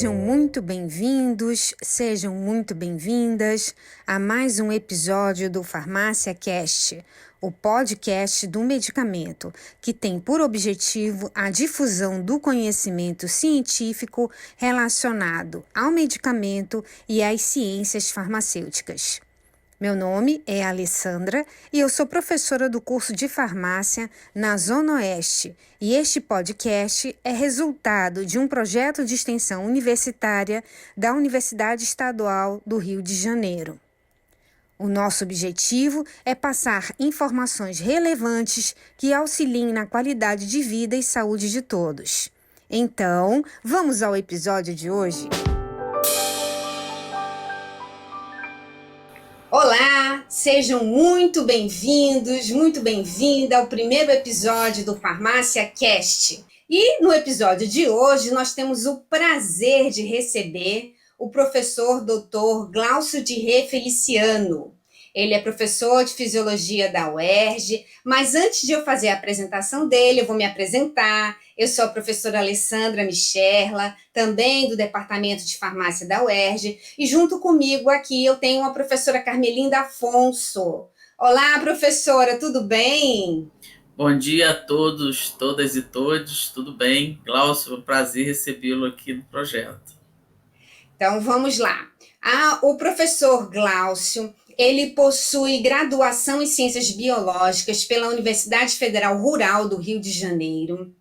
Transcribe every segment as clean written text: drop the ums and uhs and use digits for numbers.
Sejam muito bem-vindos, sejam muito bem-vindas a mais um episódio do Farmácia Cast, o podcast do medicamento, que tem por objetivo a difusão do conhecimento científico relacionado ao medicamento e às ciências farmacêuticas. Meu nome é Alessandra e eu sou professora do curso de farmácia na Zona Oeste, e este podcast é resultado de um projeto de extensão universitária da Universidade Estadual do Rio de Janeiro. O nosso objetivo é passar informações relevantes que auxiliem na qualidade de vida e saúde de todos. Então, vamos ao episódio de hoje? Olá, sejam muito bem-vindos, muito bem-vinda ao primeiro episódio do Farmácia Cast. E no episódio de hoje nós temos o prazer de receber o professor Dr. Glaucio de Rê Feliciano. Ele é professor de Fisiologia da UERJ, mas antes de eu fazer a apresentação dele, eu vou me apresentar. Eu sou a professora Alessandra Micherla, também do Departamento de Farmácia da UERJ, e junto comigo aqui eu tenho a professora Carmelinda Afonso. Olá, professora, tudo bem? Bom dia a todos, todas e todos, tudo bem? Glaucio, é um prazer recebê-lo aqui no projeto. Então, vamos lá. O professor Glaucio, ele possui graduação em Ciências Biológicas pela Universidade Federal Rural do Rio de Janeiro.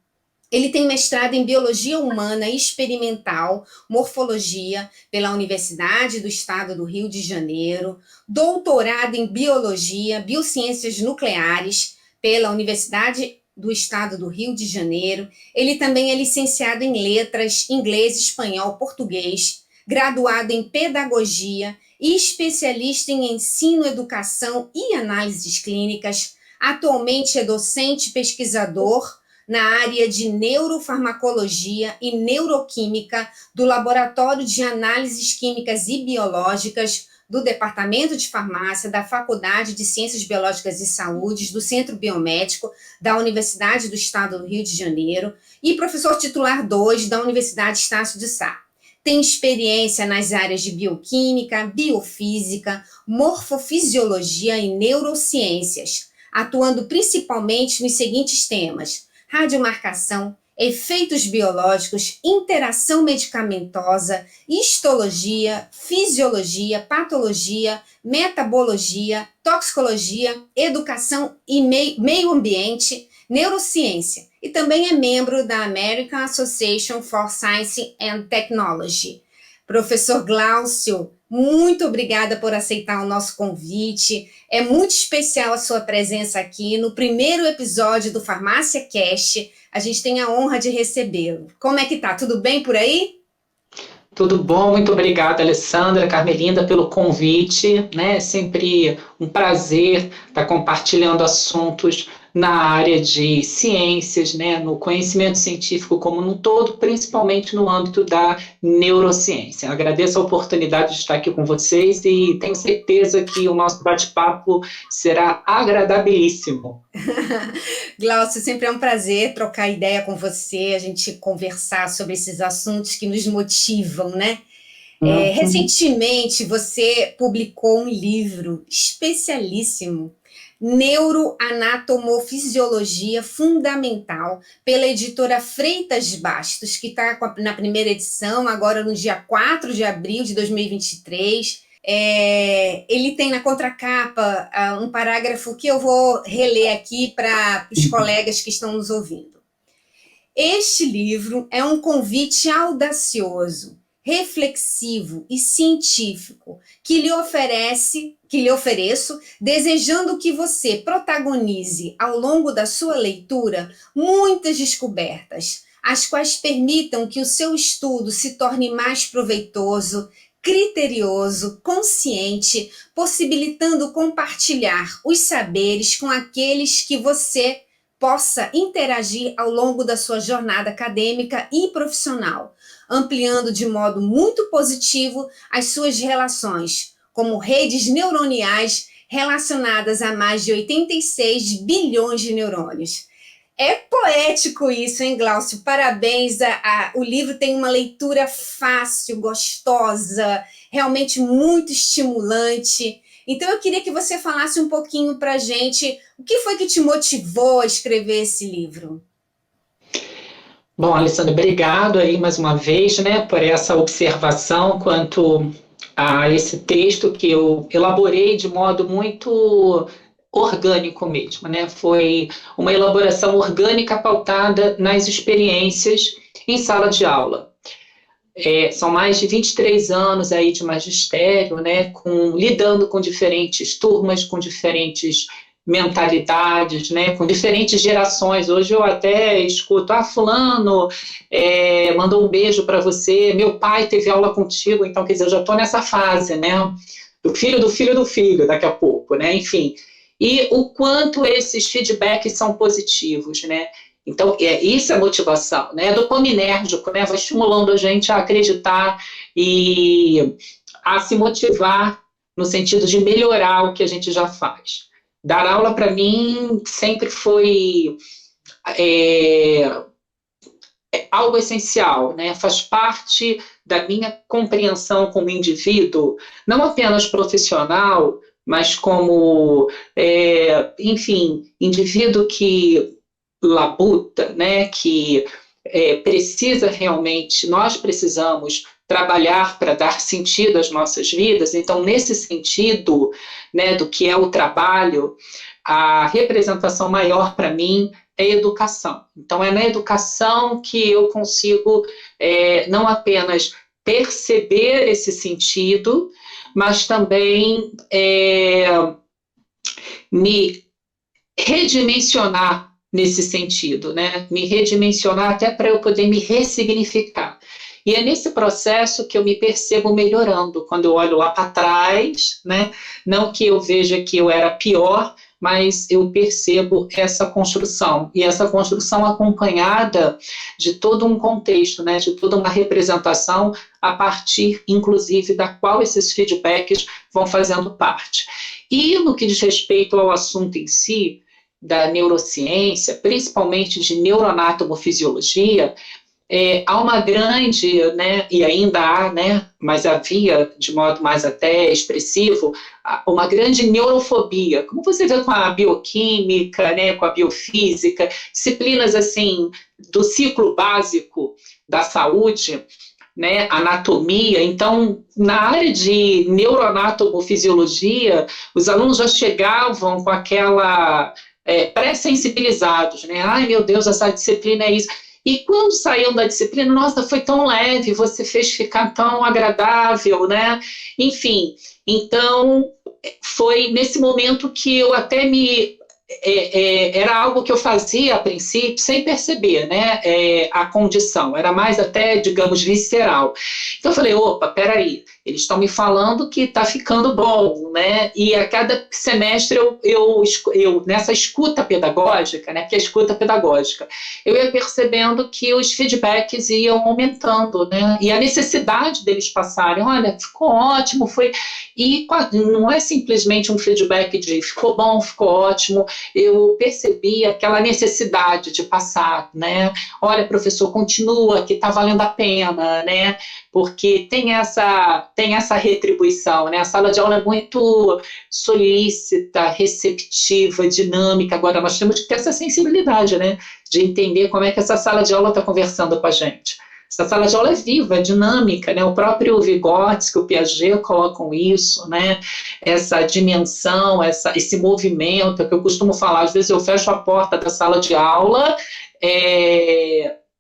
Ele tem mestrado em Biologia Humana e Experimental, Morfologia, pela Universidade do Estado do Rio de Janeiro, doutorado em Biologia, Biociências Nucleares, pela Universidade do Estado do Rio de Janeiro. Ele também é licenciado em Letras, Inglês, Espanhol, Português, graduado em Pedagogia e especialista em Ensino, Educação e Análises Clínicas. Atualmente é docente e pesquisador na área de neurofarmacologia e neuroquímica do Laboratório de Análises Químicas e Biológicas do Departamento de Farmácia da Faculdade de Ciências Biológicas e Saúde do Centro Biomédico da Universidade do Estado do Rio de Janeiro e professor titular 2 da Universidade Estácio de Sá. Tem experiência nas áreas de bioquímica, biofísica, morfofisiologia e neurociências, atuando principalmente nos seguintes temas: radiomarcação, efeitos biológicos, interação medicamentosa, histologia, fisiologia, patologia, metabologia, toxicologia, educação e meio ambiente, neurociência, e também é membro da American Association for Science and Technology. Professor Glaucio, muito obrigada por aceitar o nosso convite. É muito especial a sua presença aqui no primeiro episódio do Farmácia Cast. A gente tem a honra de recebê-lo. Como é que tá? Tudo bem por aí? Tudo bom, muito obrigada, Alessandra, Carmelinda, pelo convite, né? É sempre um prazer estar compartilhando assuntos na área de ciências, né? No conhecimento científico como um todo, principalmente no âmbito da neurociência. Agradeço a oportunidade de estar aqui com vocês e tenho certeza que o nosso bate-papo será agradabilíssimo. Glaucio, sempre é um prazer trocar ideia com você, a gente conversar sobre esses assuntos que nos motivam, né? Recentemente, você publicou um livro especialíssimo, Neuroanatomofisiologia Fundamental, pela editora Freitas Bastos, que está na primeira edição, agora no dia 4 de abril de 2023. Ele tem na contracapa um parágrafo que eu vou reler aqui para os colegas que estão nos ouvindo. Este livro é um convite audacioso, reflexivo e científico que lhe ofereço, desejando que você protagonize ao longo da sua leitura muitas descobertas, as quais permitam que o seu estudo se torne mais proveitoso, criterioso, consciente, possibilitando compartilhar os saberes com aqueles que você possa interagir ao longo da sua jornada acadêmica e profissional, ampliando de modo muito positivo as suas relações, como redes neuroniais relacionadas a mais de 86 bilhões de neurônios. É poético isso, hein, Glaucio? Parabéns. O livro tem uma leitura fácil, gostosa, realmente muito estimulante. Então, eu queria que você falasse um pouquinho para a gente o que foi que te motivou a escrever esse livro. Bom, Alessandra, obrigado aí mais uma vez, né, por essa observação quanto a esse texto que eu elaborei de modo muito orgânico mesmo, né? Foi uma elaboração orgânica pautada nas experiências em sala de aula. São mais de 23 anos aí de magistério, né? Lidando com diferentes turmas, com diferentes mentalidades, né, com diferentes gerações. Hoje eu até escuto, fulano mandou um beijo para você, meu pai teve aula contigo, então, quer dizer, eu já estou nessa fase, né, do filho do filho do filho, daqui a pouco, né, enfim. E o quanto esses feedbacks são positivos, né. Então, isso é motivação, né, é dopaminérgico, né, vai estimulando a gente a acreditar e a se motivar no sentido de melhorar o que a gente já faz. Dar aula, para mim, sempre foi algo essencial, né? Faz parte da minha compreensão como indivíduo, não apenas profissional, mas como, enfim, indivíduo que labuta, né? Que precisa realmente, nós precisamos trabalhar para dar sentido às nossas vidas. Então, nesse sentido, né, do que é o trabalho, a representação maior para mim é educação. Então, é na educação que eu consigo não apenas perceber esse sentido, mas também me redimensionar nesse sentido, né? Me redimensionar até para eu poder me ressignificar. E é nesse processo que eu me percebo melhorando, quando eu olho lá para trás, né? Não que eu veja que eu era pior, mas eu percebo essa construção, e essa construção acompanhada de todo um contexto, né? De toda uma representação, a partir, inclusive, da qual esses feedbacks vão fazendo parte. E no que diz respeito ao assunto em si, da neurociência, principalmente de neuroanatomofisiologia, há uma grande, né, e ainda há, né, mas havia, de modo mais até expressivo, uma grande neurofobia, como você vê com a bioquímica, né, com a biofísica, disciplinas assim do ciclo básico da saúde, né, anatomia. Então, na área de neuroanatomofisiologia, os alunos já chegavam com aquela pré-sensibilizados, né, ai meu Deus, essa disciplina é isso. E quando saíam da disciplina, nossa, foi tão leve, você fez ficar tão agradável, né? Enfim, então foi nesse momento que eu até era algo que eu fazia a princípio sem perceber, né? A condição, era mais até, digamos, visceral. Então eu falei, opa, peraí, eles estão me falando que está ficando bom, né? E a cada semestre eu nessa escuta pedagógica, né? Que é a escuta pedagógica, eu ia percebendo que os feedbacks iam aumentando, né? E a necessidade deles passarem, olha, ficou ótimo, foi... E não é simplesmente um feedback de ficou bom, ficou ótimo, eu percebi aquela necessidade de passar, né? Olha, professor, continua, que está valendo a pena, né? Porque tem essa retribuição, né? A sala de aula é muito solícita, receptiva, dinâmica. Agora, nós temos que ter essa sensibilidade, né? De entender como é que essa sala de aula está conversando com a gente. Essa sala de aula é viva, é dinâmica, né? O próprio Vygotsky, o Piaget colocam isso, né? Essa dimensão, esse movimento, que eu costumo falar, às vezes eu fecho a porta da sala de aula,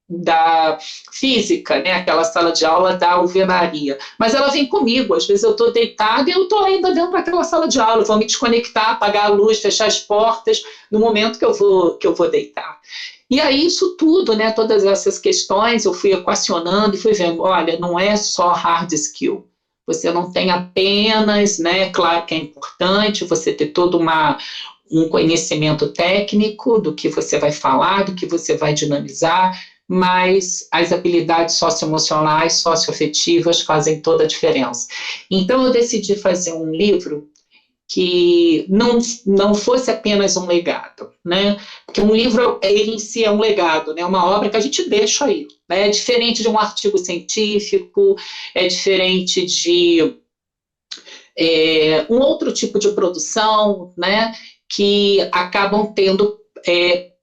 da física, né? Aquela sala de aula da alvenaria, mas ela vem comigo, às vezes eu estou deitada e eu estou ainda dentro daquela sala de aula, eu vou me desconectar, apagar a luz, fechar as portas, no momento que eu vou deitar. E aí isso tudo, né, todas essas questões, eu fui equacionando e fui vendo, olha, não é só hard skill, você não tem apenas, né, claro que é importante você ter todo um conhecimento técnico do que você vai falar, do que você vai dinamizar, mas as habilidades socioemocionais, socioafetivas fazem toda a diferença. Então eu decidi fazer um livro que não fosse apenas um legado, né? Porque um livro, ele em si é um legado, né? Uma obra que a gente deixa aí, né? É diferente de um artigo científico, é diferente de um outro tipo de produção, né? Que acabam tendo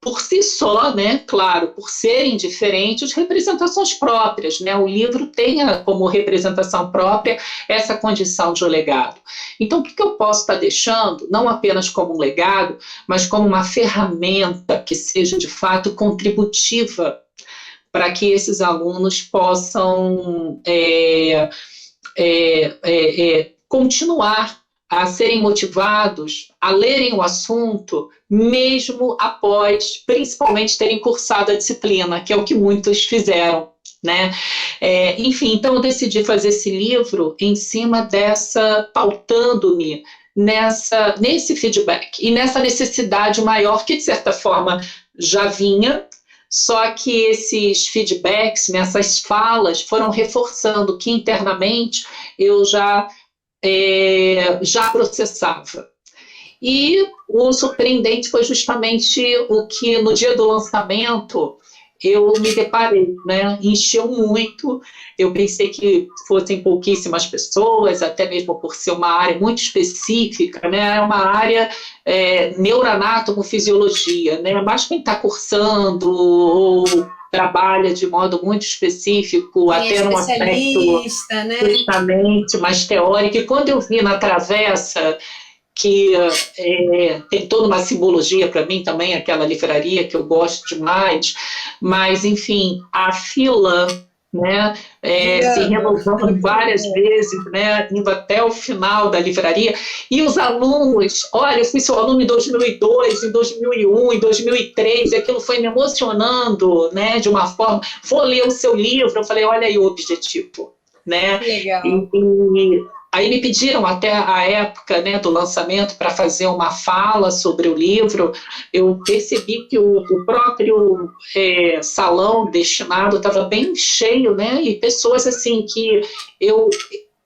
por si só, né, claro, por serem diferentes, representações próprias, né? O livro tem como representação própria essa condição de um legado. Então, o que eu posso estar deixando, não apenas como um legado, mas como uma ferramenta que seja, de fato, contributiva para que esses alunos possam continuar a serem motivados a lerem o assunto, mesmo após, principalmente, terem cursado a disciplina, que é o que muitos fizeram, né? Enfim, então eu decidi fazer esse livro em cima pautando-me nesse feedback e nessa necessidade maior que, de certa forma, já vinha, só que esses feedbacks, nessas falas, foram reforçando que internamente eu já processava. E o surpreendente foi justamente o que, no dia do lançamento, eu me deparei, né? Encheu muito. Eu pensei que fossem pouquíssimas pessoas, até mesmo por ser uma área muito específica, né? É uma área neuroanatomofisiologia, né? Mas quem está cursando ou trabalha de modo muito específico, até num aspecto né? justamente mais teórico. E quando eu vi na travessa, que tem toda uma simbologia para mim também, aquela livraria que eu gosto demais, mas, enfim, a fila, né, se renovando várias vezes, né, indo até o final da livraria, e os alunos, olha, eu fui seu aluno em 2002, em 2001, em 2003, e aquilo foi me emocionando, né, de uma forma, vou ler o seu livro, eu falei, olha aí o objetivo, né, legal. Aí me pediram até a época, né, do lançamento para fazer uma fala sobre o livro. Eu percebi que o próprio salão destinado estava bem cheio, né, e pessoas assim que eu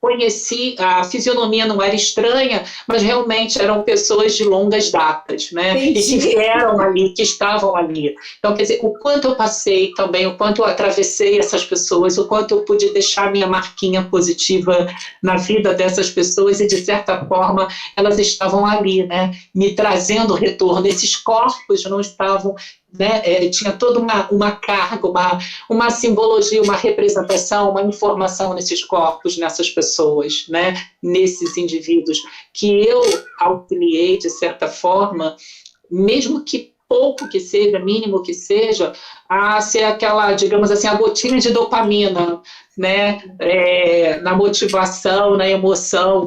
conheci, a fisionomia não era estranha, mas realmente eram pessoas de longas datas, né? Entendi. E que vieram ali, que estavam ali. Então, quer dizer, o quanto eu passei também, o quanto eu atravessei essas pessoas, o quanto eu pude deixar minha marquinha positiva na vida dessas pessoas e, de certa forma, elas estavam ali, né? Me trazendo retorno. Esses corpos não estavam... Né? Tinha toda uma carga, uma simbologia, uma representação, uma informação nesses corpos, nessas pessoas, né? Nesses indivíduos, que eu auxiliei, de certa forma, mesmo que pouco que seja, mínimo que seja, a ser aquela, digamos assim, a gotinha de dopamina, né? Na motivação, na emoção,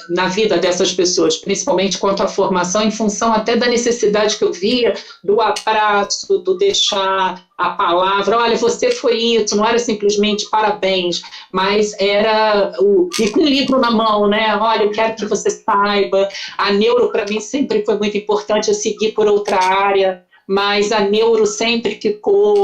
na vida dessas pessoas, principalmente quanto à formação, em função até da necessidade que eu via do abraço, do deixar a palavra, olha, você foi isso, não era simplesmente parabéns, mas era e com o livro na mão, né? Olha, eu quero que você saiba, a neuro para mim sempre foi muito importante, eu segui por outra área, mas a neuro sempre ficou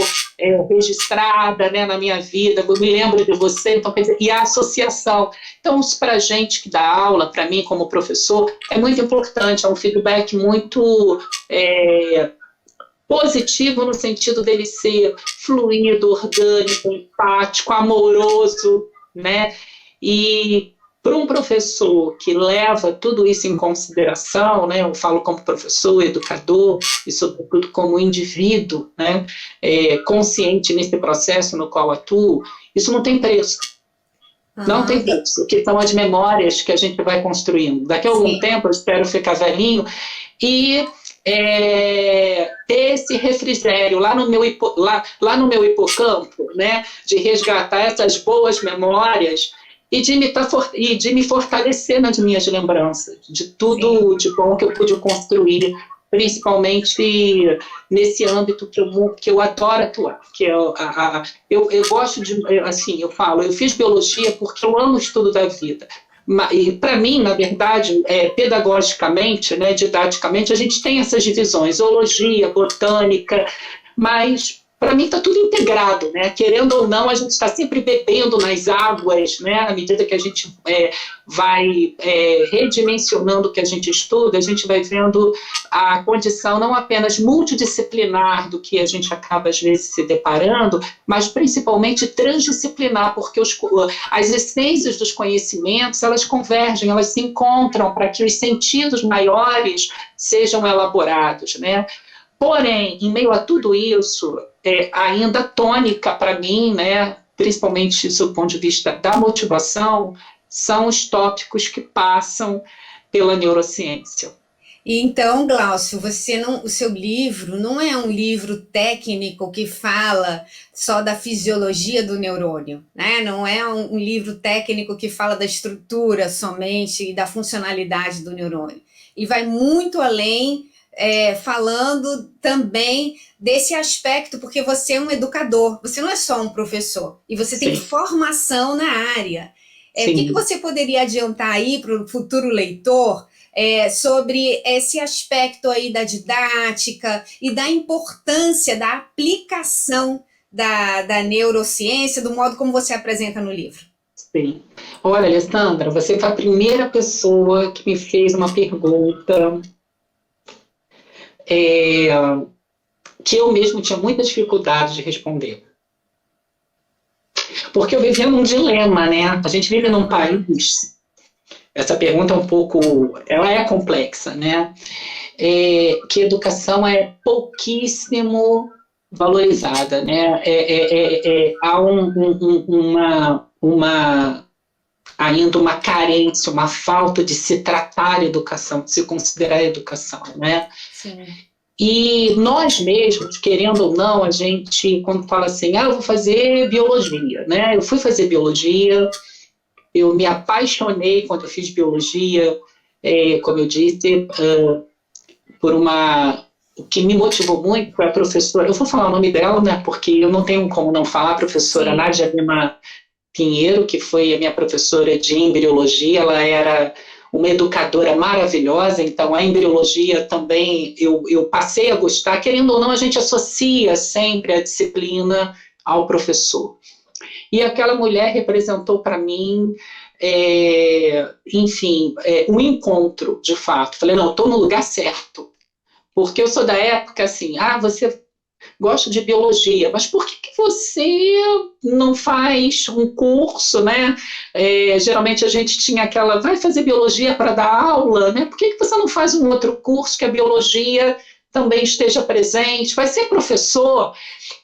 registrada, né, na minha vida, eu me lembro de você, então, e a associação. Então, isso para a gente que dá aula, para mim como professor, é muito importante, é um feedback muito positivo no sentido dele ser fluido, orgânico, empático, amoroso, né, e para um professor que leva tudo isso em consideração, né, eu falo como professor, educador e, sobretudo, como indivíduo, né, consciente nesse processo no qual atuo, isso não tem preço. Não tem preço, que são as memórias que a gente vai construindo. Daqui a algum tempo, eu espero ficar velhinho e ter esse refrigério lá no meu hipocampo, né, de resgatar essas boas memórias e de me fortalecer nas minhas lembranças, de tudo de bom que eu pude construir, principalmente nesse âmbito que eu adoro atuar, que eu gosto de, assim, eu falo, eu fiz biologia porque eu amo o estudo da vida. E para mim, na verdade, pedagogicamente, né, didaticamente, a gente tem essas divisões, zoologia, botânica, mas para mim está tudo integrado, né? Querendo ou não, a gente está sempre bebendo nas águas, né? À medida que a gente vai redimensionando o que a gente estuda, a gente vai vendo a condição não apenas multidisciplinar do que a gente acaba, às vezes, se deparando, mas principalmente transdisciplinar, porque as essências dos conhecimentos, elas convergem, elas se encontram para que os sentidos maiores sejam elaborados, né? Porém, em meio a tudo isso, ainda tônica para mim, né, principalmente do ponto de vista da motivação, são os tópicos que passam pela neurociência. Então, Glaucio, o seu livro não é um livro técnico que fala só da fisiologia do neurônio, né? Não é um livro técnico que fala da estrutura somente e da funcionalidade do neurônio. Ele vai muito além, falando também desse aspecto, porque você é um educador, você não é só um professor, e você tem formação na área. O que você poderia adiantar aí para o futuro leitor sobre esse aspecto aí da didática e da importância da aplicação da neurociência, do modo como você apresenta no livro? Sim. Olha, Alessandra, você foi a primeira pessoa que me fez uma pergunta que eu mesmo tinha muita dificuldade de responder. Porque eu vivia num dilema, né? A gente vive num país... Essa pergunta ela é complexa, né? Que a educação é pouquíssimo valorizada, né? Há ainda uma carência, uma falta de se tratar a educação, de se considerar a educação, né? Sim. E nós mesmos, querendo ou não, a gente, quando fala assim, eu vou fazer biologia, né? Eu fui fazer biologia, eu me apaixonei quando eu fiz biologia, como eu disse, o que me motivou muito foi a professora, eu vou falar o nome dela, né? Porque eu não tenho como não falar, a professora Nádia Lima Pinheiro, que foi a minha professora de embriologia. Ela era uma educadora maravilhosa, então a embriologia também eu passei a gostar. Querendo ou não, a gente associa sempre a disciplina ao professor. E aquela mulher representou para mim, um encontro, de fato. Falei, não, estou no lugar certo. Porque eu sou da época assim, você gosta de biologia, mas por que você não faz um curso, né? Geralmente a gente tinha vai fazer biologia para dar aula, né? Por que você não faz um outro curso que a biologia também esteja presente? Vai ser professor?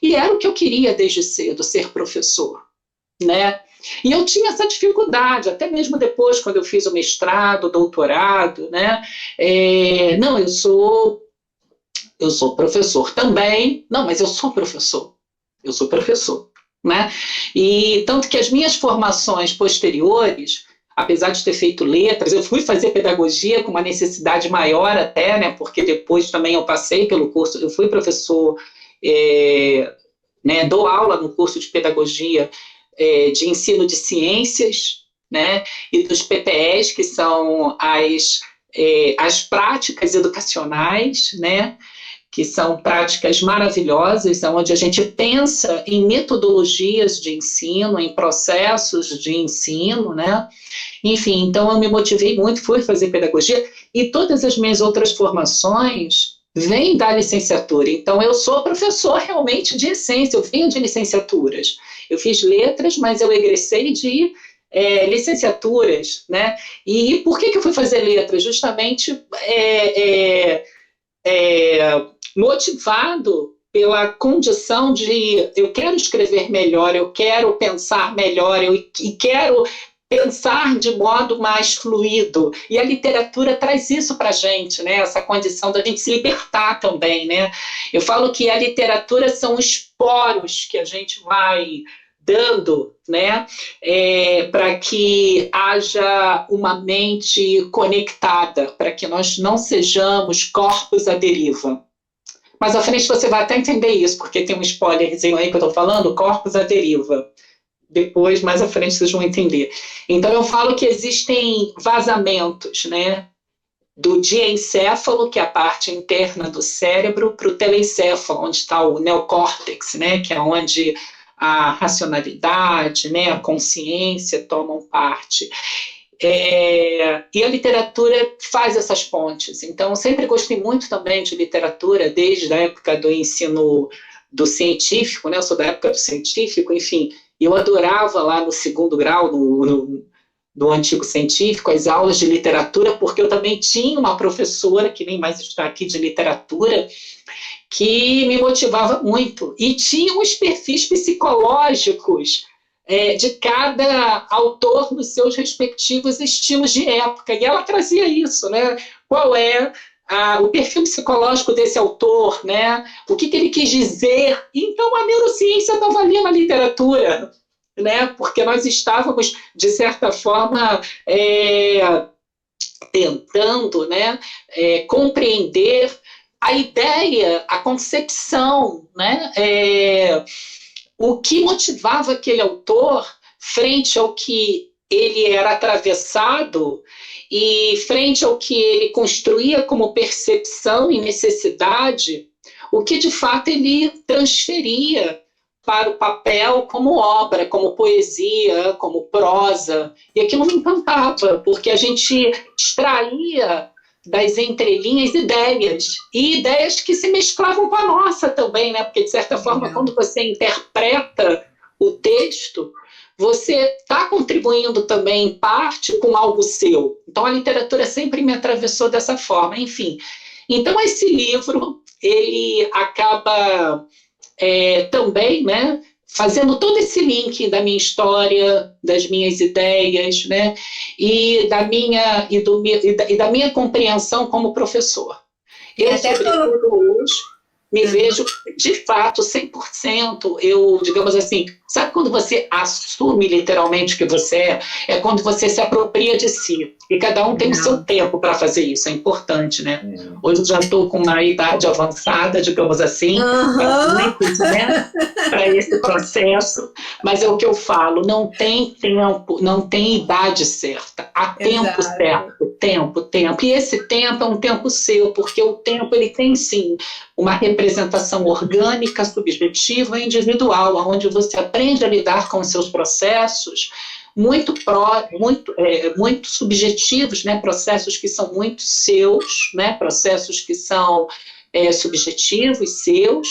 E era o que eu queria desde cedo, ser professor, né? E eu tinha essa dificuldade, até mesmo depois, quando eu fiz o mestrado, doutorado, né? Não, eu sou professor também. Não, mas eu sou professor, né? E tanto que as minhas formações posteriores, apesar de ter feito letras, eu fui fazer pedagogia com uma necessidade maior até, né? Porque depois também eu passei pelo curso, eu fui professor, né? Dou aula no curso de pedagogia de ensino de ciências, né? E dos PPEs, que são as práticas educacionais, né? Que são práticas maravilhosas, onde a gente pensa em metodologias de ensino, em processos de ensino, né? Enfim, então eu me motivei muito, fui fazer pedagogia, e todas as minhas outras formações vêm da licenciatura. Então eu sou professor realmente de essência, eu venho de licenciaturas. Eu fiz letras, mas eu egressei de licenciaturas, né? E por que eu fui fazer letras? Justamente motivado pela condição de eu quero escrever melhor, eu quero pensar melhor, e quero pensar de modo mais fluido. E a literatura traz isso para a gente, né? Essa condição da gente se libertar também, né? Eu falo que a literatura são os poros que a gente vai dando, né? Para que haja uma mente conectada, para que nós não sejamos corpos à deriva. Mas à frente você vai até entender isso, porque tem um spoilerzinho aí que eu estou falando, corpos à deriva. Depois, mais à frente, vocês vão entender. Então, eu falo que existem vazamentos, né? do diencéfalo, que é a parte interna do cérebro, para o telencéfalo, onde está o neocórtex, né, que é onde a racionalidade, né, a consciência tomam parte. E a literatura faz essas pontes. Então, eu sempre gostei muito também de literatura, desde a época do ensino do científico, né? Eu sou da época do científico, enfim, eu adorava lá no segundo grau, no antigo científico, as aulas de literatura, porque eu também tinha uma professora, que nem mais está aqui, de literatura, que me motivava muito. E tinha os perfis psicológicos de cada autor nos seus respectivos estilos de época. E ela trazia isso, né? Qual é o perfil psicológico desse autor, né? O que ele quis dizer. Então, a neurociência estava ali na literatura, né? Porque nós estávamos, de certa forma, tentando, né, compreender a ideia, a concepção, né? O que motivava aquele autor frente ao que ele era atravessado e frente ao que ele construía como percepção e necessidade, o que de fato ele transferia para o papel como obra, como poesia, como prosa. E aquilo me encantava, porque a gente extraía das entrelinhas ideias, e ideias que se mesclavam com a nossa também, né? Porque, de certa forma, quando você interpreta o texto, você está contribuindo também, em parte, com algo seu. Então, a literatura sempre me atravessou dessa forma, enfim. Então, esse livro, ele acaba também, né, fazendo todo esse link da minha história, das minhas ideias, né, e da minha compreensão como professor. Eu, sobretudo, hoje, me vejo, de fato, 100%, eu, digamos assim, sabe quando você assume literalmente o que você é? É quando você se apropria de si. E cada um tem o seu tempo para fazer isso, é importante, né? Hoje eu já estou com uma idade avançada, digamos assim, para esse processo, mas é o que eu falo, não tem tempo, não tem idade certa, há tempo certo, tempo. E esse tempo é um tempo seu, porque o tempo ele tem sim uma representação orgânica, subjetiva e individual, onde você aprende a lidar com os seus processos muito subjetivos, né? Processos que são muito seus, né? Processos que são subjetivos, seus,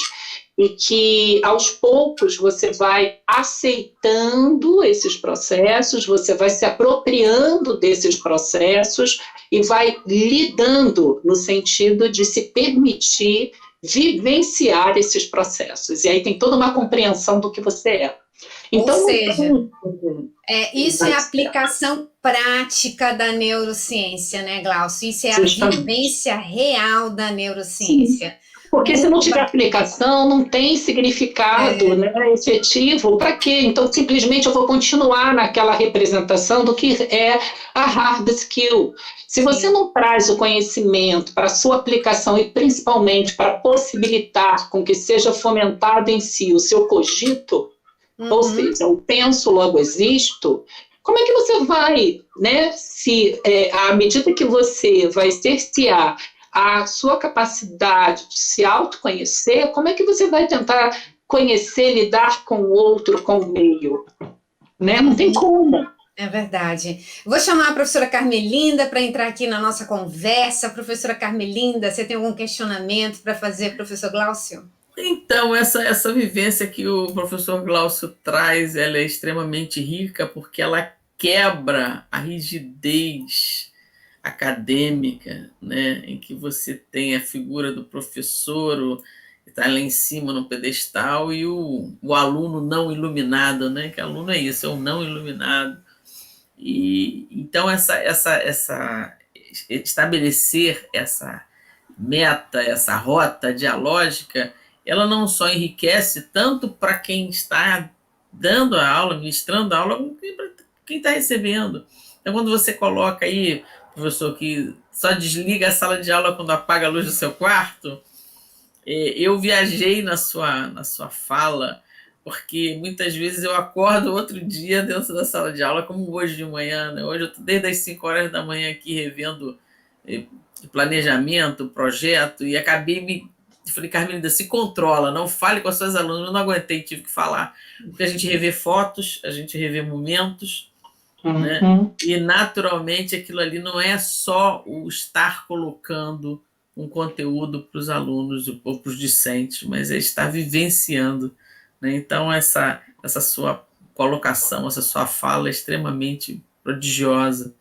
e que aos poucos você vai aceitando esses processos, você vai se apropriando desses processos e vai lidando no sentido de se permitir vivenciar esses processos. E aí tem toda uma compreensão do que você é. Então, ou seja, isso é a aplicação prática da neurociência, né, Glaucio? Isso é a vivência real da neurociência. Sim. Porque se não tiver aplicação, não tem significado né, efetivo. Para quê? Então, simplesmente eu vou continuar naquela representação do que é a hard skill. Se você não traz o conhecimento para a sua aplicação e principalmente para possibilitar com que seja fomentado em si o seu cogito, ou seja, eu penso, logo existo, como é que você vai, né, à medida que você vai cercear a sua capacidade de se autoconhecer, como é que você vai tentar conhecer, lidar com o outro, com o meio? Né? Não tem como. É verdade. Vou chamar a professora Carmelinda para entrar aqui na nossa conversa. Professora Carmelinda, você tem algum questionamento para fazer, professor Glaucio? Então, essa vivência que o professor Glaucio traz, ela é extremamente rica porque ela quebra a rigidez acadêmica, né, em que você tem a figura do professor que está lá em cima no pedestal e o aluno não iluminado, né, que aluno é isso, é um não iluminado. E então estabelecer essa meta, essa rota dialógica, ela não só enriquece tanto para quem está dando a aula, ministrando a aula, como para quem está recebendo. Então, quando você coloca aí, professor, que só desliga a sala de aula quando apaga a luz do seu quarto, eu viajei na sua fala, porque muitas vezes eu acordo outro dia dentro da sala de aula, como hoje de manhã, né? Hoje eu estou desde as 5 horas da manhã aqui revendo planejamento, projeto, e acabei falei, Carmelinda, se controla, não fale com as suas alunas. Eu não aguentei, tive que falar, porque a gente revê fotos, a gente revê momentos, né? E naturalmente aquilo ali não é só o estar colocando um conteúdo para os alunos ou para os discentes, mas é estar vivenciando, né? Então essa sua colocação, essa sua fala é extremamente prodigiosa,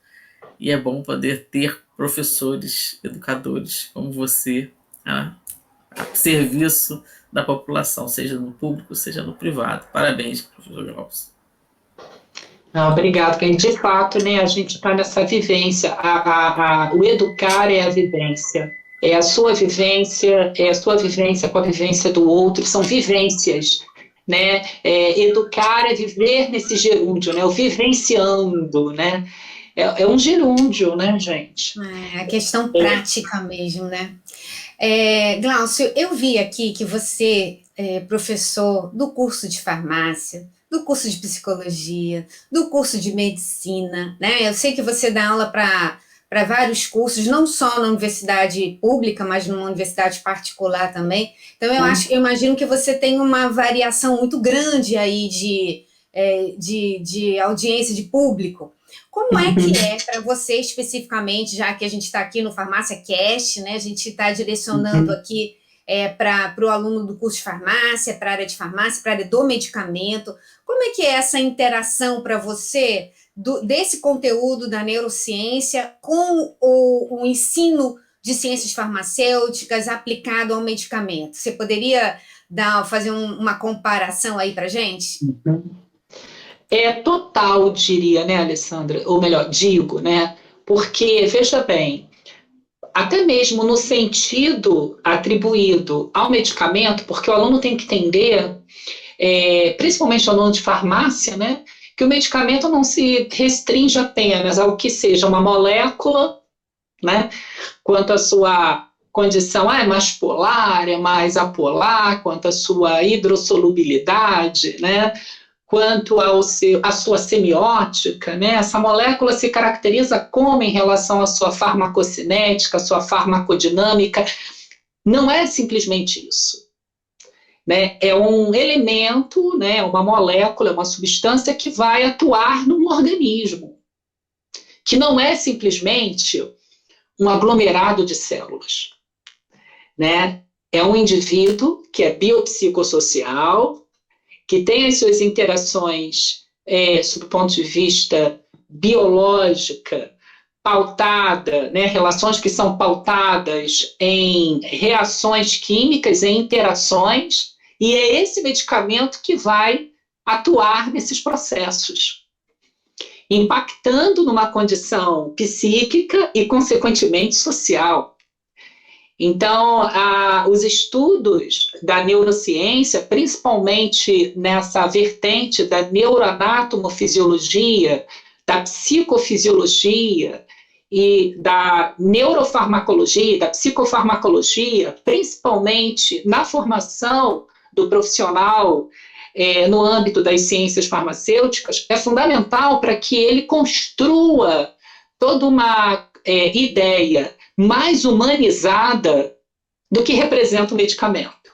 e é bom poder ter professores, educadores como você a serviço da população, seja no público, seja no privado. Parabéns, professor Glaucio. Obrigado, porque de fato, né, a gente está nessa vivência, o educar é a vivência, é a sua vivência com a vivência do outro, são vivências, né? Educar é viver nesse gerúndio, né? O vivenciando, né? É um gerúndio, né, gente? É a questão prática mesmo, né? Glaucio, eu vi aqui que você é professor do curso de farmácia, do curso de psicologia, do curso de medicina, né? Eu sei que você dá aula para vários cursos, não só na universidade pública, mas numa universidade particular também. Então, eu imagino que você tem uma variação muito grande aí de audiência de público. Como é que é para você especificamente, já que a gente está aqui no Farmácia Cast, né? A gente está direcionando aqui para o aluno do curso de farmácia, para a área de farmácia, para a área do medicamento. Como é que é essa interação para você desse conteúdo da neurociência com o ensino de ciências farmacêuticas aplicado ao medicamento? Você poderia fazer uma comparação aí para a gente? Total, diria, né, Alessandra? Ou melhor, digo, né? Porque, veja bem, até mesmo no sentido atribuído ao medicamento, porque o aluno tem que entender, principalmente o aluno de farmácia, né, que o medicamento não se restringe apenas ao que seja uma molécula, né, quanto à sua condição é mais polar, é mais apolar, quanto à sua hidrossolubilidade, né, quanto à sua semiótica, né? Essa molécula se caracteriza como em relação à sua farmacocinética, à sua farmacodinâmica. Não é simplesmente isso, né? É um elemento, né? Uma molécula, uma substância que vai atuar num organismo, que não é simplesmente um aglomerado de células, né? É um indivíduo que é biopsicossocial, que tem as suas interações, sob o ponto de vista biológica, pautada, né, relações que são pautadas em reações químicas, em interações, e é esse medicamento que vai atuar nesses processos, impactando numa condição psíquica e, consequentemente, social. Então, os estudos da neurociência, principalmente nessa vertente da neuroanatomofisiologia, da psicofisiologia e da neurofarmacologia, da psicofarmacologia, principalmente na formação do profissional no âmbito das ciências farmacêuticas, é fundamental para que ele construa toda uma ideia mais humanizada do que representa o medicamento,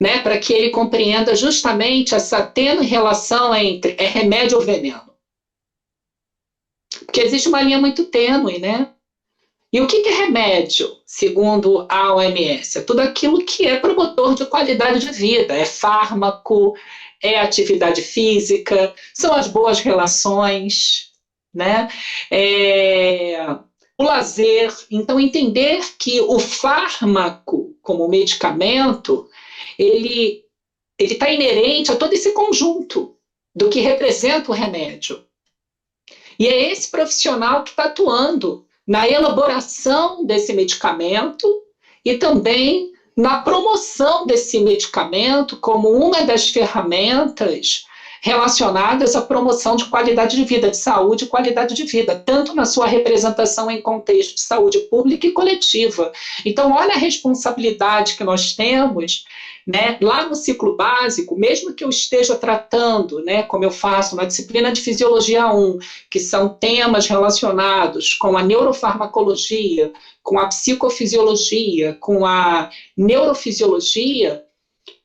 né? Para que ele compreenda justamente essa tênue relação entre remédio ou veneno. Porque existe uma linha muito tênue, né? E o que é remédio, segundo a OMS? É tudo aquilo que é promotor de qualidade de vida, é fármaco, é atividade física, são as boas relações, né? O lazer. Então, entender que o fármaco, como medicamento, ele está inerente a todo esse conjunto do que representa o remédio. E é esse profissional que está atuando na elaboração desse medicamento e também na promoção desse medicamento como uma das ferramentas relacionadas à promoção de qualidade de vida, de saúde e qualidade de vida, tanto na sua representação em contexto de saúde pública e coletiva. Então, olha a responsabilidade que nós temos, né? Lá no ciclo básico, mesmo que eu esteja tratando, né, como eu faço na disciplina de Fisiologia 1, que são temas relacionados com a neurofarmacologia, com a psicofisiologia, com a neurofisiologia,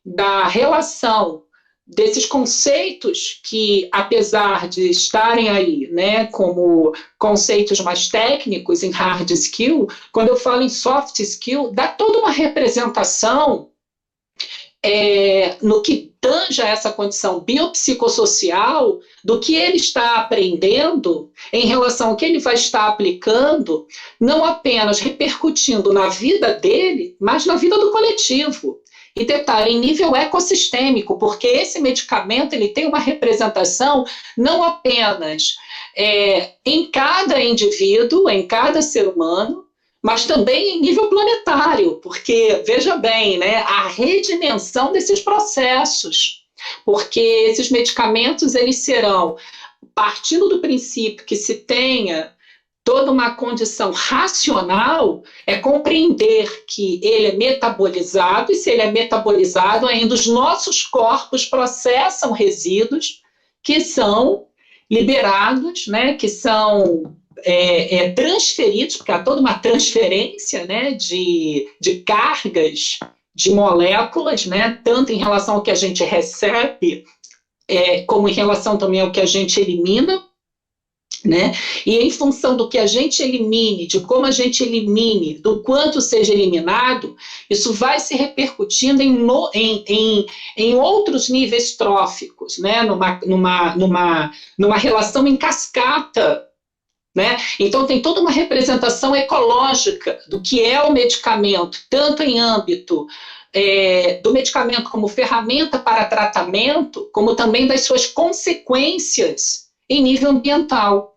da relação desses conceitos que, apesar de estarem aí, né, como conceitos mais técnicos em hard skill, quando eu falo em soft skill, dá toda uma representação no que tange a essa condição biopsicossocial do que ele está aprendendo em relação ao que ele vai estar aplicando, não apenas repercutindo na vida dele, mas na vida do coletivo. E detalhe, em nível ecossistêmico, porque esse medicamento ele tem uma representação não apenas em cada indivíduo, em cada ser humano, mas também em nível planetário, porque, veja bem, né, a redimensão desses processos, porque esses medicamentos eles serão, partindo do princípio que se tenha toda uma condição racional, é compreender que ele é metabolizado, e se ele é metabolizado, ainda os nossos corpos processam resíduos que são liberados, né, que são transferidos, porque há toda uma transferência, né, de cargas, de moléculas, né, tanto em relação ao que a gente recebe, como em relação também ao que a gente elimina, né? E em função do que a gente elimine, de como a gente elimine, do quanto seja eliminado, isso vai se repercutindo em outros níveis tróficos, né? numa relação em cascata, né? Então tem toda uma representação ecológica do que é o medicamento, tanto em âmbito do medicamento como ferramenta para tratamento, como também das suas consequências em nível ambiental.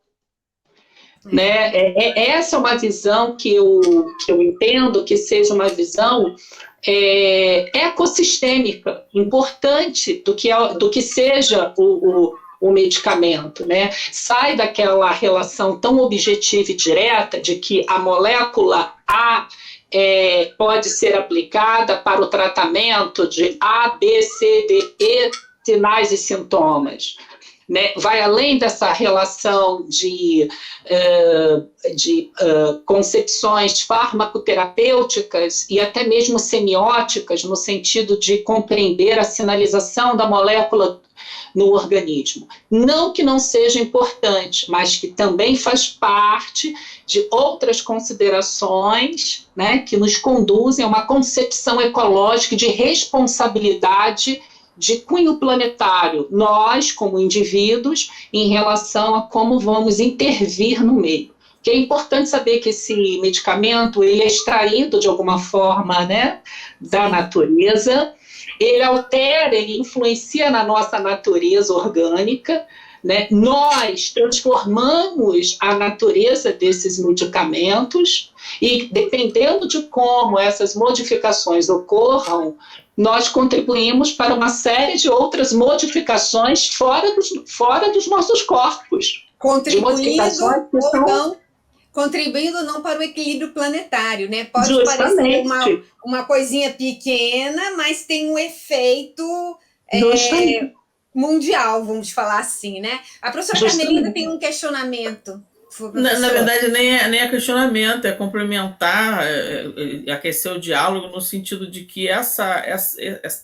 Né? Essa é uma visão que eu entendo que seja uma visão ecossistêmica, importante do que seja o medicamento. Né? Sai daquela relação tão objetiva e direta de que a molécula A pode ser aplicada para o tratamento de A, B, C, D, E, sinais e sintomas. Né, vai além dessa relação de concepções farmacoterapêuticas e até mesmo semióticas, no sentido de compreender a sinalização da molécula no organismo. Não que não seja importante, mas que também faz parte de outras considerações, né, que nos conduzem a uma concepção ecológica de responsabilidade de cunho planetário, nós, como indivíduos, em relação a como vamos intervir no meio. Que é importante saber que esse medicamento ele é extraído de alguma forma, né, da natureza, ele altera, ele influencia na nossa natureza orgânica, né? Nós transformamos a natureza desses medicamentos e, dependendo de como essas modificações ocorram, nós contribuímos para uma série de outras modificações fora dos nossos corpos. Contribuindo não para o equilíbrio planetário, né? Pode parecer uma coisinha pequena, mas tem um efeito mundial, vamos falar assim, né? A professora Carmelina tem um questionamento. Na verdade, nem é questionamento, é complementar, aquecer o diálogo no sentido de que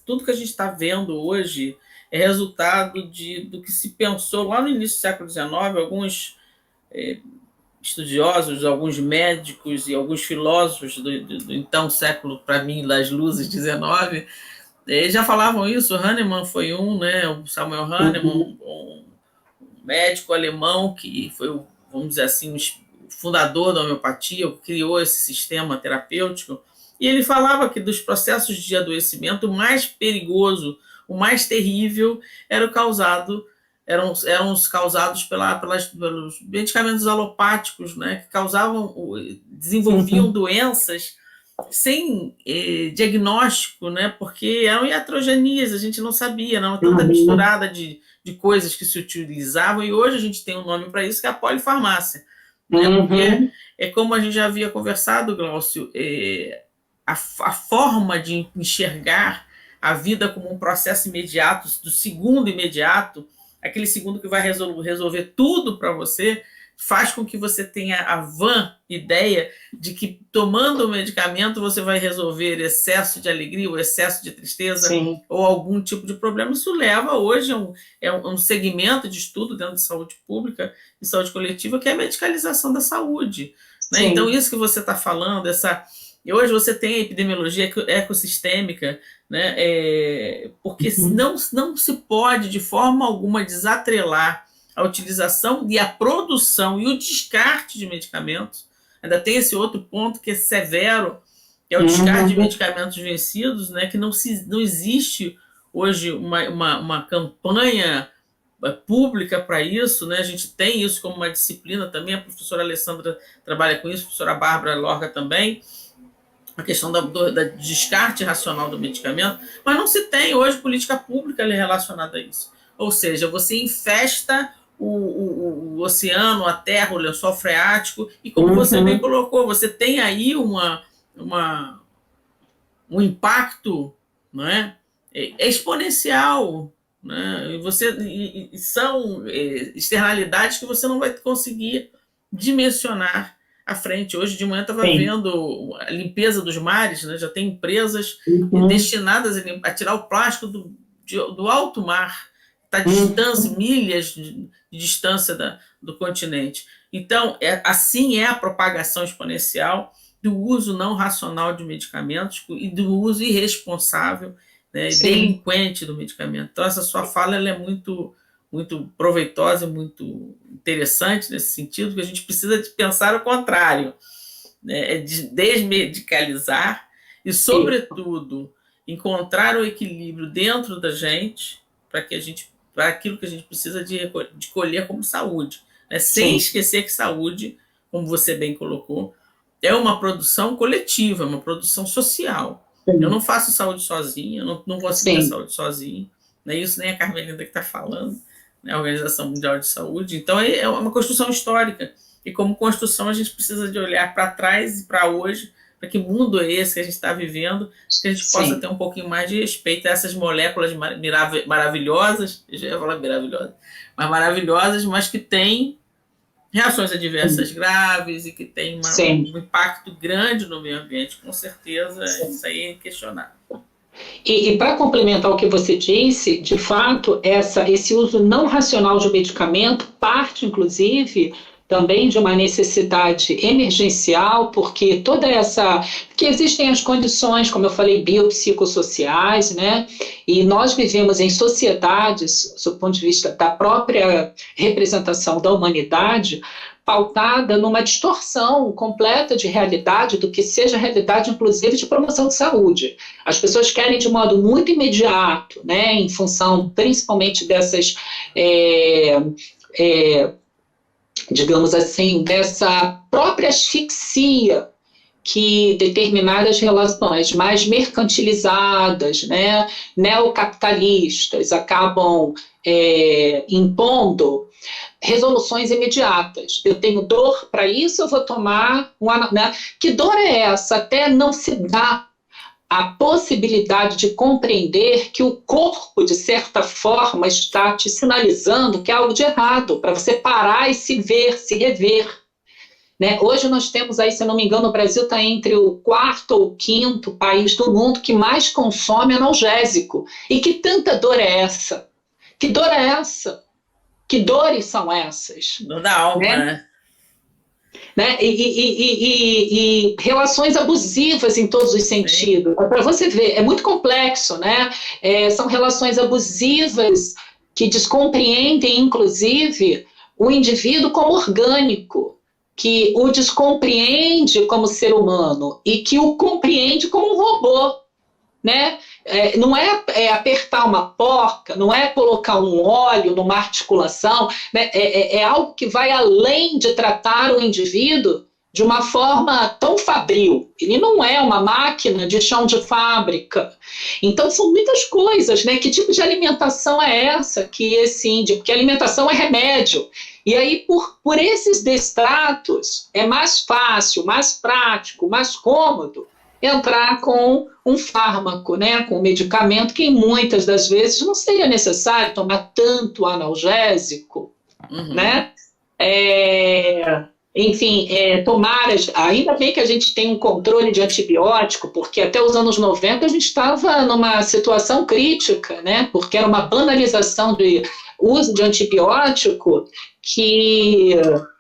tudo que a gente está vendo hoje é resultado do que se pensou lá no início do século XIX, alguns estudiosos, alguns médicos e alguns filósofos do então século, para mim, das luzes, XIX, já falavam isso. Hahnemann foi um, né? O Samuel Hahnemann, um médico alemão que foi vamos dizer assim, o fundador da homeopatia, criou esse sistema terapêutico, e ele falava que dos processos de adoecimento, o mais perigoso, o mais terrível, eram os causados pelos medicamentos alopáticos, né, que desenvolviam doenças sem diagnóstico, né, porque eram iatrogenias, a gente não sabia, não, tanta misturada de coisas que se utilizavam, e hoje a gente tem um nome para isso, que é a polifarmácia. Né? Porque é como a gente já havia conversado, Glaucio, a forma de enxergar a vida como um processo imediato, do segundo imediato, aquele segundo que vai resolver tudo para você, faz com que você tenha a vã ideia de que tomando o medicamento você vai resolver excesso de alegria ou excesso de tristeza, sim, ou algum tipo de problema. Isso leva hoje a um segmento de estudo dentro de saúde pública e saúde coletiva, que é a medicalização da saúde, né? Então isso que você está falando, hoje você tem a epidemiologia ecossistêmica, né? Porque não se pode de forma alguma desatrelar a utilização e a produção e o descarte de medicamentos. Ainda tem esse outro ponto que é severo, que é o descarte de medicamentos vencidos, né, que não existe hoje uma campanha pública para isso, né? A gente tem isso como uma disciplina também, a professora Alessandra trabalha com isso, a professora Bárbara Lorga também, a questão da descarte racional do medicamento, mas não se tem hoje política pública relacionada a isso. Ou seja, você infesta o oceano, a terra, o lençol freático, e como você bem colocou, você tem aí um impacto, não é, exponencial, né? E são externalidades que você não vai conseguir dimensionar à frente. Hoje de manhã estava vendo a limpeza dos mares, né? Já tem empresas destinadas a tirar o plástico do alto mar, está a distância, milhas de distância do continente. Então, assim é a propagação exponencial do uso não racional de medicamentos e do uso irresponsável, né, e delinquente do medicamento. Então, essa sua fala ela é muito, muito proveitosa, muito interessante nesse sentido, que a gente precisa de pensar o contrário, né, de desmedicalizar e, sobretudo, encontrar o equilíbrio dentro da gente para aquilo que a gente precisa de colher como saúde, né? Sem esquecer que saúde, como você bem colocou, é uma produção coletiva, uma produção social. Eu não faço saúde sozinha, não consigo ter saúde sozinha, não é isso nem a Carmelinda que está falando, né? A Organização Mundial de Saúde. Então é uma construção histórica, e como construção a gente precisa de olhar para trás e para hoje, para que mundo é esse que a gente está vivendo, que a gente possa ter um pouquinho mais de respeito a essas moléculas maravilhosas, eu já ia falar maravilhosas, mas que têm reações adversas graves e que têm um impacto grande no meio ambiente, com certeza, isso aí é inquestionável. E para complementar o que você disse, de fato, esse uso não racional de medicamento parte, inclusive, também de uma necessidade emergencial, porque que existem as condições, como eu falei, biopsicossociais, né? E nós vivemos em sociedades, do ponto de vista da própria representação da humanidade, pautada numa distorção completa de realidade, do que seja realidade, inclusive, de promoção de saúde. As pessoas querem de modo muito imediato, né? Em função, principalmente, dessas digamos assim, dessa própria asfixia que determinadas relações mais mercantilizadas, né, neocapitalistas, acabam impondo resoluções imediatas. Eu tenho dor para isso, eu vou tomar né? Que dor é essa? Até não se dá a possibilidade de compreender que o corpo, de certa forma, está te sinalizando que é algo de errado, para você parar e se ver, se rever. Né? Hoje nós temos aí, se eu não me engano, o Brasil está entre o 4º ou o 5º país do mundo que mais consome analgésico. E que tanta dor é essa? Que dor é essa? Que dores são essas? Dor da alma, né? Né? E relações abusivas em todos os sentidos. Para você ver, é muito complexo, né? São relações abusivas que descompreendem, inclusive, o indivíduo como orgânico, que o descompreende como ser humano e que o compreende como um robô, né? Não é apertar uma porca, não é colocar um óleo numa articulação, né? É algo que vai além de tratar o indivíduo de uma forma tão fabril. Ele não é uma máquina de chão de fábrica. Então, são muitas coisas, né? Que tipo de alimentação é essa que esse índio... Porque alimentação é remédio. E aí, por esses destratos, é mais fácil, mais prático, mais cômodo entrar com um fármaco, né, com um medicamento que muitas das vezes não seria necessário tomar tanto analgésico, né? Enfim, ainda bem que a gente tem um controle de antibiótico, porque até os anos 90 a gente estava numa situação crítica, né? Porque era uma banalização de uso de antibiótico que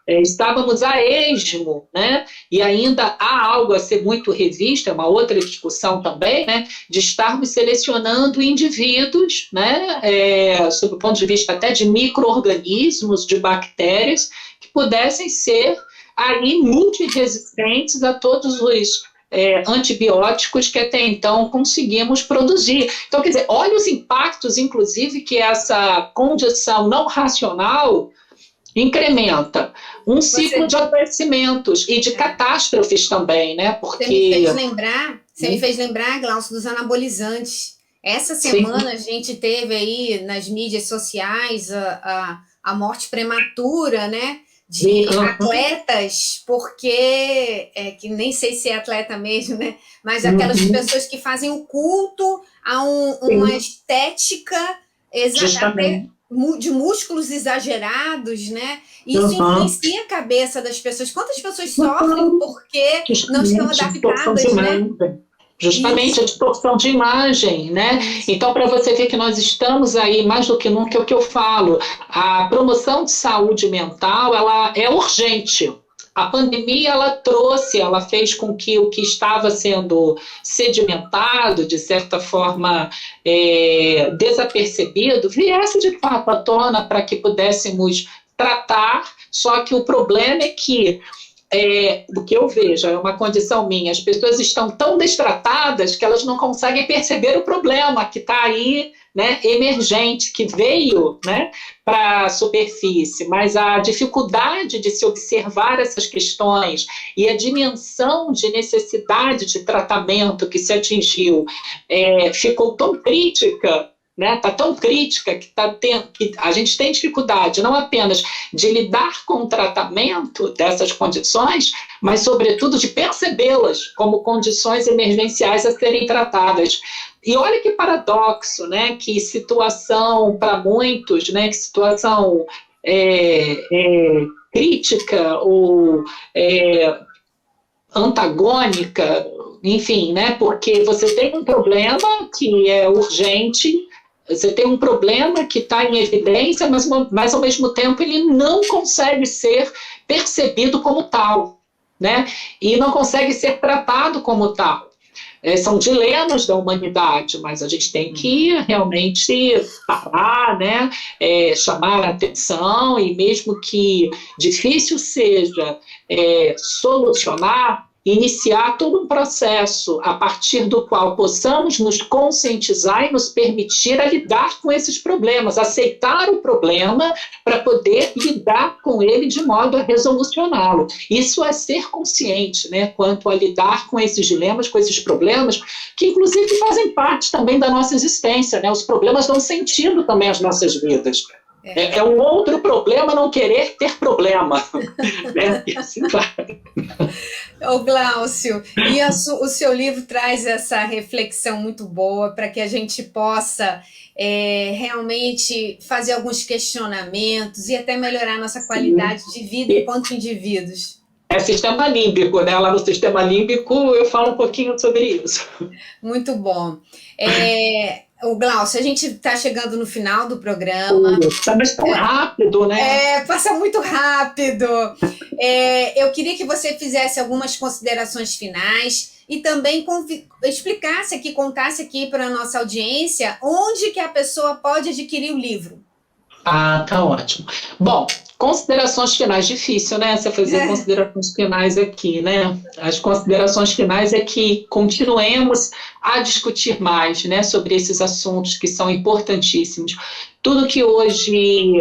estávamos a esmo, né? E ainda há algo a ser muito revisto, é uma outra discussão também, né? De estarmos selecionando indivíduos, né? Sob o ponto de vista até de micro-organismos, de bactérias, que pudessem ser aí multiresistentes a todos os antibióticos que até então conseguimos produzir. Então, quer dizer, olha os impactos, inclusive, que essa condição não racional incrementa. Um ciclo de adoecimentos e de catástrofes também, né? Porque... Você me fez lembrar, Glaucio, dos anabolizantes. Essa semana a gente teve aí nas mídias sociais a morte prematura, né? De atletas, porque que nem sei se é atleta mesmo, né? Mas aquelas pessoas que fazem o culto a uma estética exatamente de músculos exagerados, né? Isso influencia a cabeça das pessoas. Quantas pessoas sofrem porque não estão adaptadas, né? Justamente a distorção de imagem, né? Então, para você ver que nós estamos aí, mais do que nunca, é o que eu falo, a promoção de saúde mental, ela é urgente. A pandemia, ela fez com que o que estava sendo sedimentado, de certa forma desapercebido, viesse de fato à tona para que pudéssemos tratar, só que o problema é que o que eu vejo, é uma condição minha, as pessoas estão tão destratadas que elas não conseguem perceber o problema que está aí, né, emergente, que veio, né, para a superfície, mas a dificuldade de se observar essas questões e a dimensão de necessidade de tratamento que se atingiu ficou tão crítica, né? Tá tão crítica que a gente tem dificuldade não apenas de lidar com o tratamento dessas condições, mas sobretudo de percebê-las como condições emergenciais a serem tratadas. E olha que paradoxo, né? Que situação para muitos, né? Que situação crítica ou antagônica, enfim, né? Porque você tem um problema que é urgente. Você tem um problema que está em evidência, mas ao mesmo tempo ele não consegue ser percebido como tal, né? E não consegue ser tratado como tal. São dilemas da humanidade, mas a gente tem que realmente parar, né? Chamar a atenção, e mesmo que difícil seja solucionar, iniciar todo um processo a partir do qual possamos nos conscientizar e nos permitir a lidar com esses problemas, aceitar o problema para poder lidar com ele de modo a resolucioná-lo. Isso é ser consciente, né, quanto a lidar com esses dilemas, com esses problemas, que inclusive fazem parte também da nossa existência, né? Os problemas dão sentido também às nossas vidas. É um outro problema não querer ter problema. Né? E assim vai. Ô, Glaucio, e o seu livro traz essa reflexão muito boa para que a gente possa realmente fazer alguns questionamentos e até melhorar a nossa qualidade de vida enquanto indivíduos. Sistema límbico, né? Lá no sistema límbico eu falo um pouquinho sobre isso. Muito bom. O Glaucio, a gente está chegando no final do programa. Mas tão rápido, né? Passa muito rápido. Eu queria que você fizesse algumas considerações finais e também explicasse aqui, contasse aqui para a nossa audiência onde que a pessoa pode adquirir o livro. Tá ótimo. Bom, considerações finais, difícil, né? Você fazer considerações finais aqui, né? As considerações finais é que continuemos a discutir mais, né, sobre esses assuntos que são importantíssimos. Tudo que hoje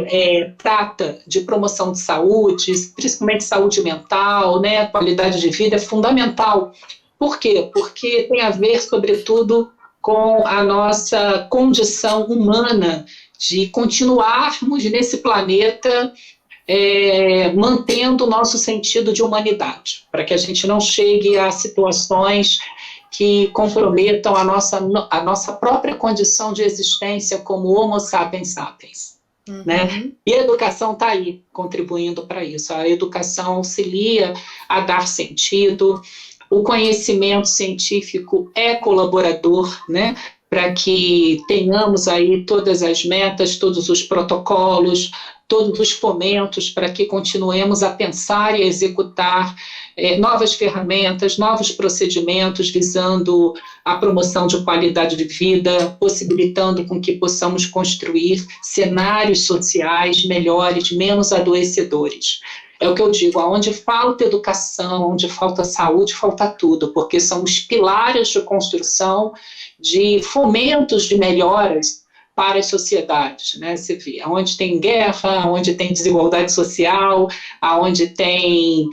trata de promoção de saúde, principalmente saúde mental, né, qualidade de vida, é fundamental. Por quê? Porque tem a ver, sobretudo, com a nossa condição humana de continuarmos nesse planeta mantendo o nosso sentido de humanidade, para que a gente não chegue a situações que comprometam a nossa própria condição de existência como Homo sapiens sapiens. Né? E a educação está aí, contribuindo para isso. A educação auxilia a dar sentido, o conhecimento científico é colaborador, né? Para que tenhamos aí todas as metas, todos os protocolos, todos os fomentos para que continuemos a pensar e a executar novas ferramentas, novos procedimentos visando a promoção de qualidade de vida, possibilitando com que possamos construir cenários sociais melhores, menos adoecedores. É o que eu digo, onde falta educação, onde falta saúde, falta tudo, porque são os pilares de construção, de fomentos de melhoras para as sociedades, né? Você vê, onde tem guerra, onde tem desigualdade social, onde tem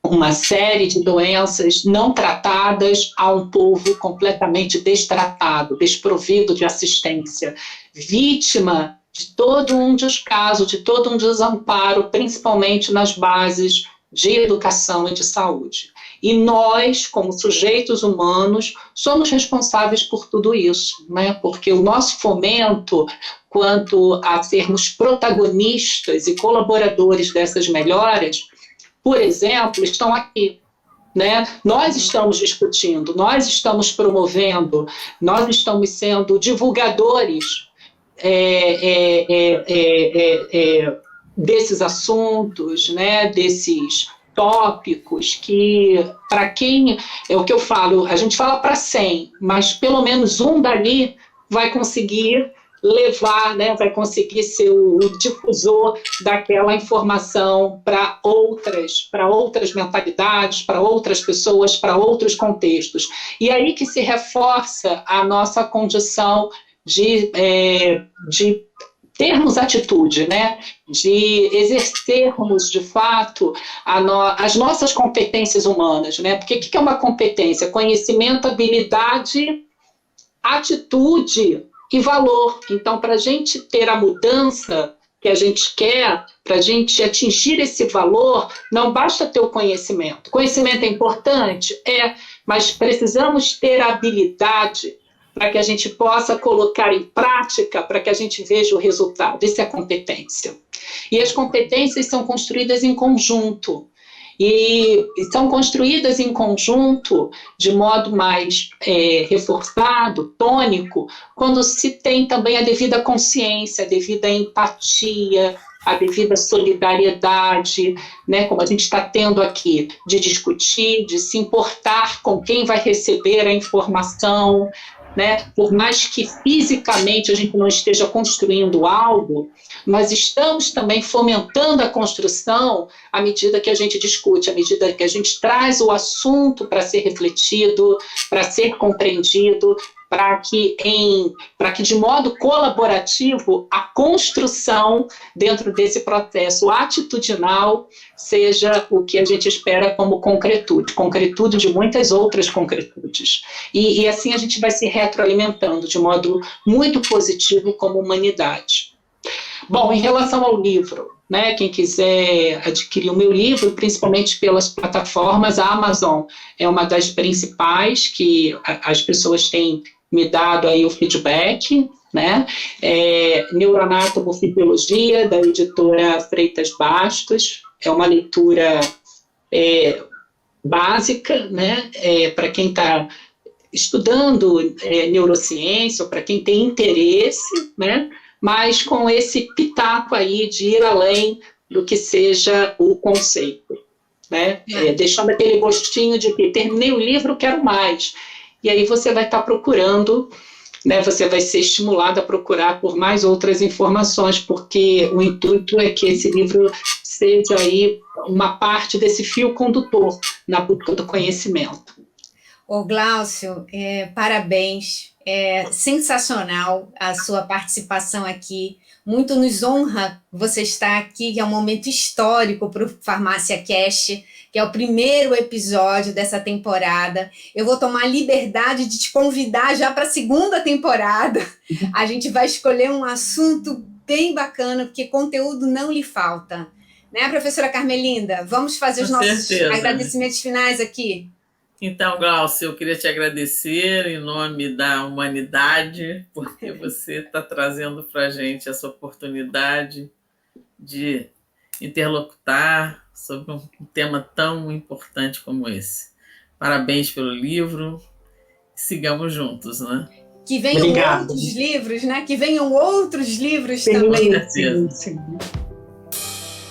uma série de doenças não tratadas, há um povo completamente destratado, desprovido de assistência, vítima de todo um descaso, de todo um desamparo, principalmente nas bases de educação e de saúde. E nós, como sujeitos humanos, somos responsáveis por tudo isso, né? Porque o nosso fomento quanto a sermos protagonistas e colaboradores dessas melhoras, por exemplo, estão aqui. Né? Nós estamos discutindo, nós estamos promovendo, nós estamos sendo divulgadores desses assuntos, né? Desses tópicos que, para quem, é o que eu falo, a gente fala para 100, mas pelo menos um dali vai conseguir levar, né, vai conseguir ser o difusor daquela informação para outras mentalidades, para outras pessoas, para outros contextos. E aí que se reforça a nossa condição de termos atitude, né? De exercermos, de fato, as nossas competências humanas, né? Porque o que é uma competência? Conhecimento, habilidade, atitude e valor. Então, para a gente ter a mudança que a gente quer, para a gente atingir esse valor, não basta ter o conhecimento. Conhecimento é importante? Mas precisamos ter a habilidade para que a gente possa colocar em prática, para que a gente veja o resultado. Isso é competência. E as competências são construídas em conjunto. E são construídas em conjunto de modo mais reforçado, tônico, quando se tem também a devida consciência, a devida empatia, a devida solidariedade, né, como a gente está tendo aqui, de discutir, de se importar com quem vai receber a informação, né? Por mais que fisicamente a gente não esteja construindo algo, nós estamos também fomentando a construção à medida que a gente discute, à medida que a gente traz o assunto para ser refletido, para ser compreendido, para que de modo colaborativo a construção dentro desse processo atitudinal seja o que a gente espera como concretude de muitas outras concretudes. E assim a gente vai se retroalimentando de modo muito positivo como humanidade. Bom, em relação ao livro, né, quem quiser adquirir o meu livro, principalmente pelas plataformas, a Amazon é uma das principais que as pessoas têm me dado aí o feedback, né? Neuroanatomofisiologia, da editora Freitas Bastos, é uma leitura básica, né? Para quem está estudando neurociência, ou para quem tem interesse, né? Mas com esse pitaco aí de ir além do que seja o conceito, né? Deixando aquele gostinho de que terminei o livro, quero mais. E aí você vai estar procurando, né? Você vai ser estimulado a procurar por mais outras informações, porque o intuito é que esse livro seja aí uma parte desse fio condutor na busca do conhecimento. Ô Gláucio, parabéns, é sensacional a sua participação aqui, muito nos honra você estar aqui, que é um momento histórico para o Farmácia Cast, que é o primeiro episódio dessa temporada. Eu vou tomar a liberdade de te convidar já para a segunda temporada. A gente vai escolher um assunto bem bacana, porque conteúdo não lhe falta. Né, professora Carmelinda? Vamos fazer os nossos agradecimentos finais aqui? Então, Glaucio, eu queria te agradecer em nome da humanidade, porque você está trazendo para a gente essa oportunidade de interlocutar sobre um tema tão importante como esse. Parabéns pelo livro, sigamos juntos, né? Que venham outros livros, né? Que venham outros livros também. Com certeza. Sim.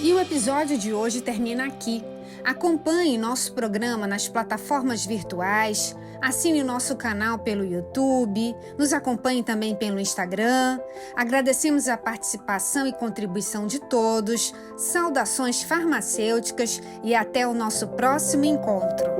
E o episódio de hoje termina aqui. Acompanhe nosso programa nas plataformas virtuais, assine o nosso canal pelo YouTube, nos acompanhe também pelo Instagram. Agradecemos a participação e contribuição de todos, saudações farmacêuticas e até o nosso próximo encontro.